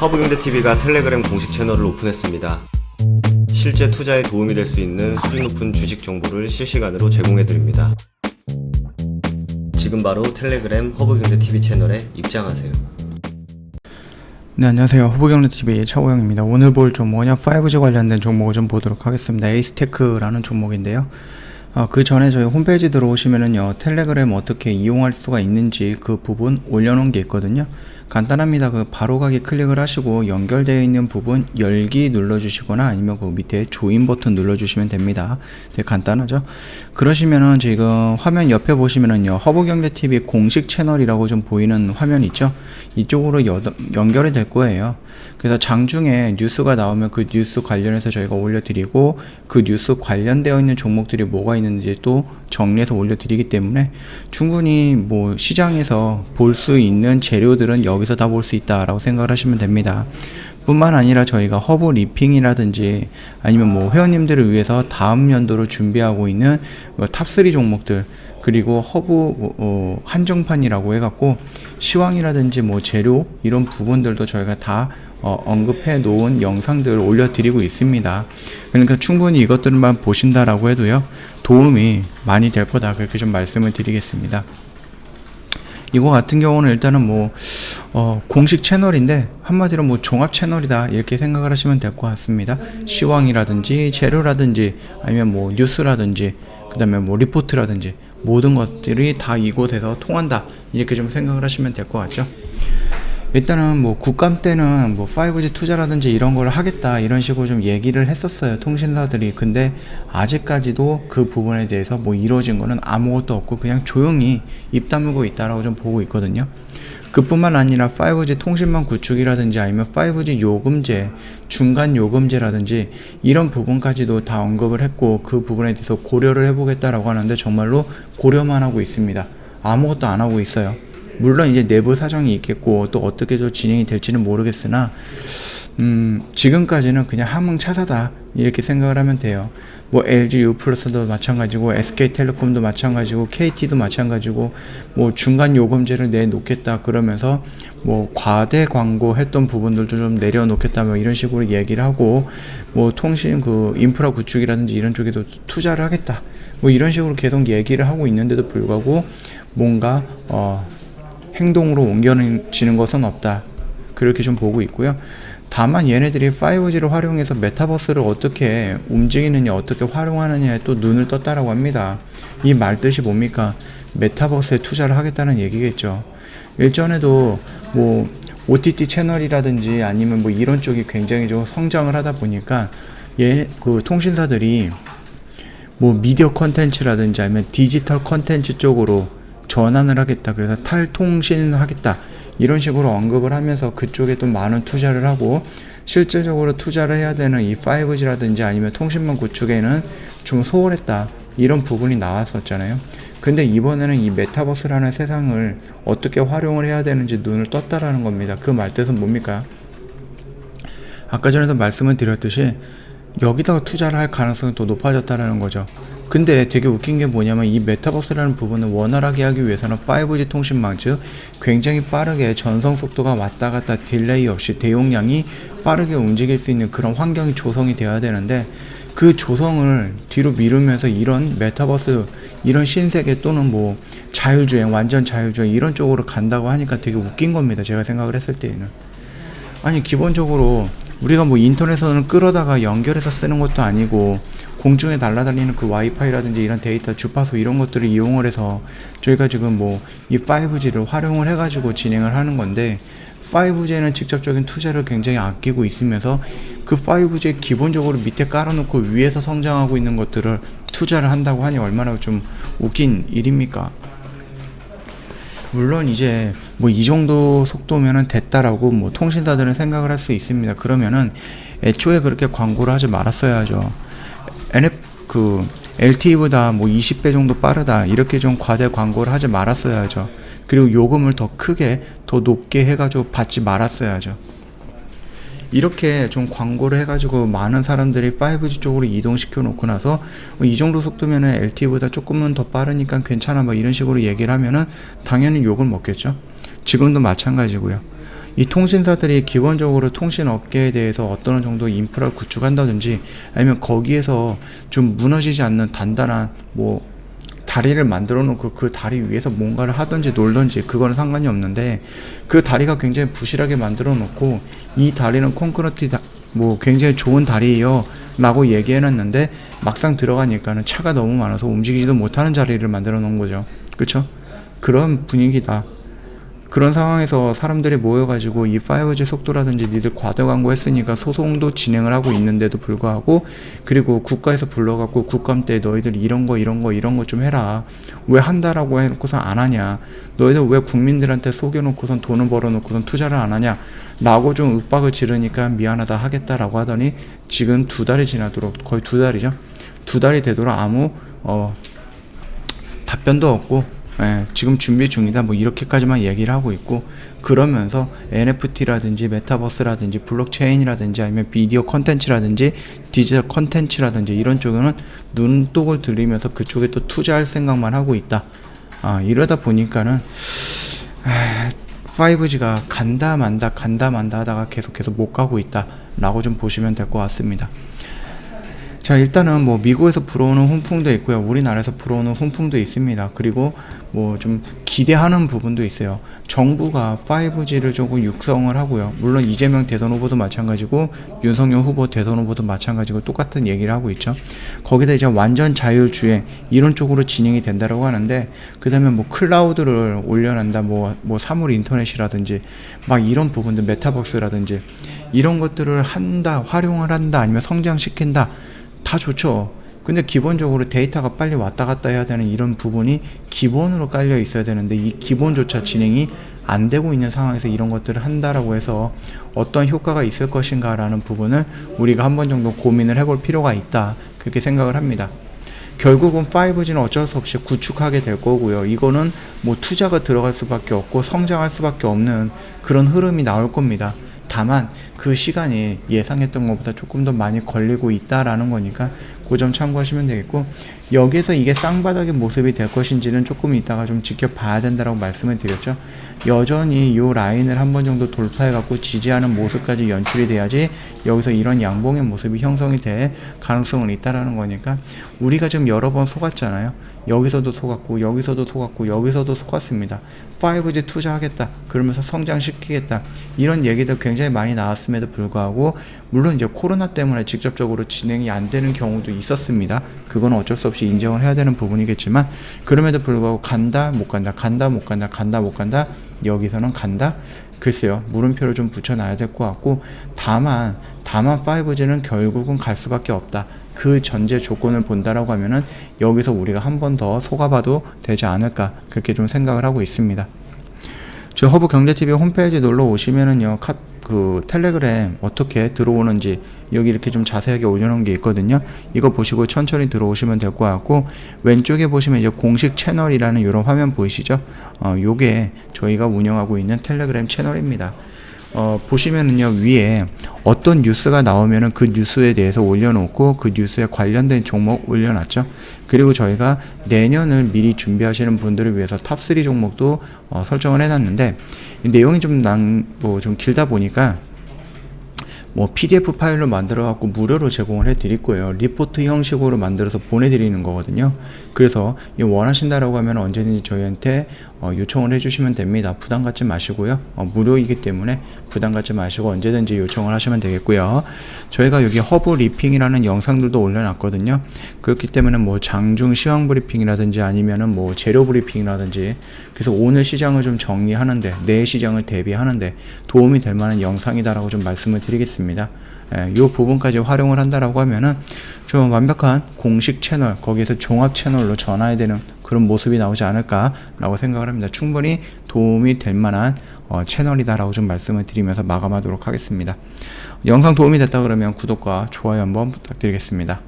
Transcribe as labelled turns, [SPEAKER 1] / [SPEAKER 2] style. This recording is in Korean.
[SPEAKER 1] 허브경제TV가 텔레그램 공식 채널을 오픈했습니다. 실제 투자에 도움이 될 수 있는 수준 높은 주식 정보를 실시간으로 제공해드립니다. 지금 바로 텔레그램 허브경제TV 채널에 입장하세요.
[SPEAKER 2] 네, 안녕하세요. 허브경제TV의 차호영입니다. 오늘 볼 종목은 5G 관련된 종목을 좀 보도록 하겠습니다. 에이스테크라는 종목인데요. 그 전에 저희 홈페이지 들어오시면은요, 텔레그램 어떻게 이용할 수가 있는지 그 부분 올려놓은 게 있거든요. 간단합니다. 그 바로 가기 클릭을 하시고 연결되어 있는 부분 열기 눌러주시거나 아니면 그 밑에 조인 버튼 눌러주시면 됩니다. 되게 간단하죠? 그러시면은 지금 화면 옆에 보시면은요, 허브경제TV 공식 채널이라고 좀 보이는 화면 있죠? 이쪽으로 연결이 될 거예요. 그래서 장중에 뉴스가 나오면 그 뉴스 관련해서 저희가 올려드리고, 그 뉴스 관련되어 있는 종목들이 뭐가 있는지 또 정리해서 올려드리기 때문에 충분히 뭐 시장에서 볼 수 있는 재료들은 여기서 다 볼 수 있다라고 생각을 하시면 됩니다. 뿐만 아니라 저희가 허브 리핑이라든지 아니면 뭐 회원님들을 위해서 다음 연도로 준비하고 있는 탑3 종목들, 그리고 허브 한정판이라고 해갖고 시황이라든지 뭐 재료 이런 부분들도 저희가 다 언급해 놓은 영상들을 올려드리고 있습니다. 그러니까 충분히 이것들만 보신다라고 해도요, 도움이 많이 될 거다, 그렇게 좀 말씀을 드리겠습니다. 이거 같은 경우는 일단은 공식 채널인데 한마디로 종합 채널이다, 이렇게 생각을 하시면 될 것 같습니다. 시황이라든지 재료라든지 아니면 뉴스라든지 그 다음에 리포트라든지 모든 것들이 다 이곳에서 통한다, 이렇게 좀 생각을 하시면 될 것 같죠. 일단은 국감 때는 5G 투자라든지 이런 걸 하겠다, 이런 식으로 좀 얘기를 했었어요, 통신사들이. 근데 아직까지도 그 부분에 대해서 이루어진 거는 아무것도 없고 그냥 조용히 입 다물고 있다라고 좀 보고 있거든요. 그뿐만 아니라 5G 통신망 구축이라든지 아니면 5G 요금제, 중간 요금제라든지 이런 부분까지도 다 언급을 했고, 그 부분에 대해서 고려를 해보겠다라고 하는데 정말로 고려만 하고 있습니다. 아무것도 안 하고 있어요. 물론 이제 내부 사정이 있겠고 또 어떻게 진행이 될지는 모르겠으나 지금까지는 그냥 함흥차사다, 이렇게 생각을 하면 돼요. LG U+도 마찬가지고 SK텔레콤도 마찬가지고 KT도 마찬가지고 중간 요금제를 내놓겠다 그러면서 과대 광고 했던 부분들도 좀 내려놓겠다, 이런 식으로 얘기를 하고, 통신 인프라 구축이라든지 이런 쪽에도 투자를 하겠다, 이런 식으로 계속 얘기를 하고 있는데도 불구하고 뭔가 행동으로 옮겨지는 것은 없다, 그렇게 좀 보고 있고요. 다만 얘네들이 5G를 활용해서 메타버스를 어떻게 움직이느냐, 어떻게 활용하느냐에 또 눈을 떴다라고 합니다. 이 말 뜻이 뭡니까? 메타버스에 투자를 하겠다는 얘기겠죠. 일전에도 OTT 채널이라든지 아니면 이런 쪽이 굉장히 좀 성장을 하다 보니까 통신사들이 미디어 컨텐츠라든지 아니면 디지털 컨텐츠 쪽으로 전환을 하겠다, 그래서 탈통신을 하겠다, 이런 식으로 언급을 하면서 그쪽에 또 많은 투자를 하고, 실질적으로 투자를 해야 되는 이 5G라든지 아니면 통신망 구축에는 좀 소홀했다, 이런 부분이 나왔었잖아요. 근데 이번에는 이 메타버스라는 세상을 어떻게 활용을 해야 되는지 눈을 떴다라는 겁니다. 그 말뜻은 뭡니까? 아까 전에도 말씀을 드렸듯이 여기다가 투자를 할 가능성이 더 높아졌다라는 거죠. 근데 되게 웃긴 게 뭐냐면, 이 메타버스라는 부분을 원활하게 하기 위해서는 5G 통신망, 즉 굉장히 빠르게 전송 속도가 왔다 갔다 딜레이 없이 대용량이 빠르게 움직일 수 있는 그런 환경이 조성이 되어야 되는데, 그 조성을 뒤로 미루면서 이런 메타버스, 이런 신세계 또는 자율주행, 완전 자율주행 이런 쪽으로 간다고 하니까 되게 웃긴 겁니다, 제가 생각을 했을 때에는. 아니, 기본적으로 우리가 인터넷에서는 끌어다가 연결해서 쓰는 것도 아니고, 공중에 날아다니는 그 와이파이라든지 이런 데이터 주파수 이런 것들을 이용을 해서 저희가 지금 이 5G를 활용을 해가지고 진행을 하는 건데, 5G에는 직접적인 투자를 굉장히 아끼고 있으면서 그 5G에 기본적으로 밑에 깔아놓고 위에서 성장하고 있는 것들을 투자를 한다고 하니 얼마나 좀 웃긴 일입니까? 물론 이제 이 정도 속도면은 됐다라고 통신사들은 생각을 할 수 있습니다. 그러면은 애초에 그렇게 광고를 하지 말았어야죠. LTE보다 20배 정도 빠르다, 이렇게 좀 과대 광고를 하지 말았어야죠. 그리고 요금을 더 크게, 더 높게 해가지고 받지 말았어야죠. 이렇게 좀 광고를 해가지고 많은 사람들이 5G 쪽으로 이동시켜 놓고 나서 이 정도 속도면은 LTE보다 조금은 더 빠르니까 괜찮아, 이런 식으로 얘기를 하면은 당연히 욕을 먹겠죠. 지금도 마찬가지고요. 이 통신사들이 기본적으로 통신 업계에 대해서 어떤 정도 인프라를 구축한다든지 아니면 거기에서 좀 무너지지 않는 단단한 뭐 다리를 만들어 놓고 그 다리 위에서 뭔가를 하든지 놀든지 그거는 상관이 없는데, 그 다리가 굉장히 부실하게 만들어 놓고 이 다리는 콘크리트 뭐 굉장히 좋은 다리예요 라고 얘기해 놨는데 막상 들어가니까는 차가 너무 많아서 움직이지도 못하는 자리를 만들어 놓은 거죠. 그쵸? 그런 분위기다. 그런 상황에서 사람들이 모여가지고 이 5G 속도라든지 니들 과도 광고했으니까 소송도 진행을 하고 있는데도 불구하고, 그리고 국가에서 불러갖고 국감 때 너희들 이런 거 좀 해라, 왜 한다라고 해놓고선 안 하냐, 너희들 왜 국민들한테 속여놓고선 돈을 벌어놓고선 투자를 안 하냐 라고 좀 윽박을 지르니까 미안하다 하겠다라고 하더니 지금 2달이 지나도록, 거의 2달이죠, 2달이 되도록 아무 답변도 없고, 지금 준비 중이다 뭐 이렇게까지만 얘기를 하고 있고, 그러면서 NFT라든지 메타버스라든지 블록체인이라든지 아니면 비디오 컨텐츠라든지 디지털 컨텐츠라든지 이런 쪽에는 눈독을 들이면서 그쪽에 또 투자할 생각만 하고 있다. 이러다 보니까는 5G가 간다 만다 하다가 계속해서 못 가고 있다 라고 좀 보시면 될 것 같습니다. 자, 일단은 뭐 미국에서 불어오는 훈풍도 있고요, 우리나라에서 불어오는 훈풍도 있습니다. 그리고 뭐 좀 기대하는 부분도 있어요. 정부가 5G를 조금 육성을 하고요, 물론 이재명 대선 후보도 마찬가지고 윤석열 후보 대선 후보도 마찬가지고 똑같은 얘기를 하고 있죠. 거기다 이제 완전 자율주행 이런 쪽으로 진행이 된다라고 하는데, 그 다음에 뭐 클라우드를 올려놓는다, 뭐 사물 인터넷이라든지 막 이런 부분들, 메타버스라든지 이런 것들을 한다, 활용을 한다, 아니면 성장시킨다, 다 좋죠. 근데 기본적으로 데이터가 빨리 왔다 갔다 해야 되는 이런 부분이 기본으로 깔려 있어야 되는데, 이 기본조차 진행이 안 되고 있는 상황에서 이런 것들을 한다라고 해서 어떤 효과가 있을 것인가 라는 부분을 우리가 한 번 정도 고민을 해볼 필요가 있다, 그렇게 생각을 합니다. 결국은 5G는 어쩔 수 없이 구축하게 될 거고요, 이거는 뭐 투자가 들어갈 수밖에 없고 성장할 수밖에 없는 그런 흐름이 나올 겁니다. 다만 그 시간이 예상했던 것보다 조금 더 많이 걸리고 있다라는 거니까 그 점 참고하시면 되겠고, 여기에서 이게 쌍바닥의 모습이 될 것인지는 조금 이따가 좀 지켜봐야 된다라고 말씀을 드렸죠. 여전히 이 라인을 한 번 정도 돌파해 갖고 지지하는 모습까지 연출이 돼야지 여기서 이런 양봉의 모습이 형성이 될 가능성은 있다라는 거니까, 우리가 지금 여러 번 속았잖아요. 여기서도 속았고 여기서도 속았고 여기서도 속았습니다. 5G 투자하겠다, 그러면서 성장시키겠다, 이런 얘기도 굉장히 많이 나왔음에도 불구하고, 물론 이제 코로나 때문에 직접적으로 진행이 안 되는 경우도 있었습니다. 그건 어쩔 수 없이 인정을 해야 되는 부분이겠지만, 그럼에도 불구하고 간다 못 간다, 간다 못 간다, 간다 못 간다, 여기서는 간다. 글쎄요, 물음표를 좀 붙여놔야 될 것 같고, 다만 5G는 결국은 갈 수밖에 없다, 그 전제 조건을 본다라고 하면은 여기서 우리가 한 번 더 속아봐도 되지 않을까, 그렇게 좀 생각을 하고 있습니다. 저 허브경제TV 홈페이지 놀러 오시면은요, 그 텔레그램 어떻게 들어오는지 여기 이렇게 좀 자세하게 올려놓은 게 있거든요. 이거 보시고 천천히 들어오시면 될 것 같고, 왼쪽에 보시면 이제 공식 채널이라는 이런 화면 보이시죠? 요게 저희가 운영하고 있는 텔레그램 채널입니다. 보시면은요, 위에 어떤 뉴스가 나오면은 그 뉴스에 대해서 올려놓고 그 뉴스에 관련된 종목 올려놨죠. 그리고 저희가 내년을 미리 준비하시는 분들을 위해서 탑3 종목도 설정을 해놨는데, 내용이 좀 길다 보니까 뭐 PDF 파일로 만들어 갖고 무료로 제공을 해 드릴 거예요. 리포트 형식으로 만들어서 보내드리는 거거든요. 그래서 원하신다라고 하면 언제든지 저희한테 요청을 해주시면 됩니다. 부담 갖지 마시고요. 무료이기 때문에 부담 갖지 마시고 언제든지 요청을 하시면 되겠고요. 저희가 여기 허브 리핑이라는 영상들도 올려놨거든요. 그렇기 때문에 뭐 장중 시황 브리핑이라든지 아니면은 뭐 재료 브리핑이라든지, 그래서 오늘 시장을 좀 정리하는데, 내일 시장을 대비하는데 도움이 될 만한 영상이다라고 좀 말씀을 드리겠습니다. 이 부분까지 활용을 한다라고 하면은 좀 완벽한 공식 채널, 거기에서 종합 채널로 전환이 되는 그런 모습이 나오지 않을까라고 생각을 합니다. 충분히 도움이 될 만한 채널이다라고 좀 말씀을 드리면서 마감하도록 하겠습니다. 영상 도움이 됐다 그러면 구독과 좋아요 한번 부탁드리겠습니다.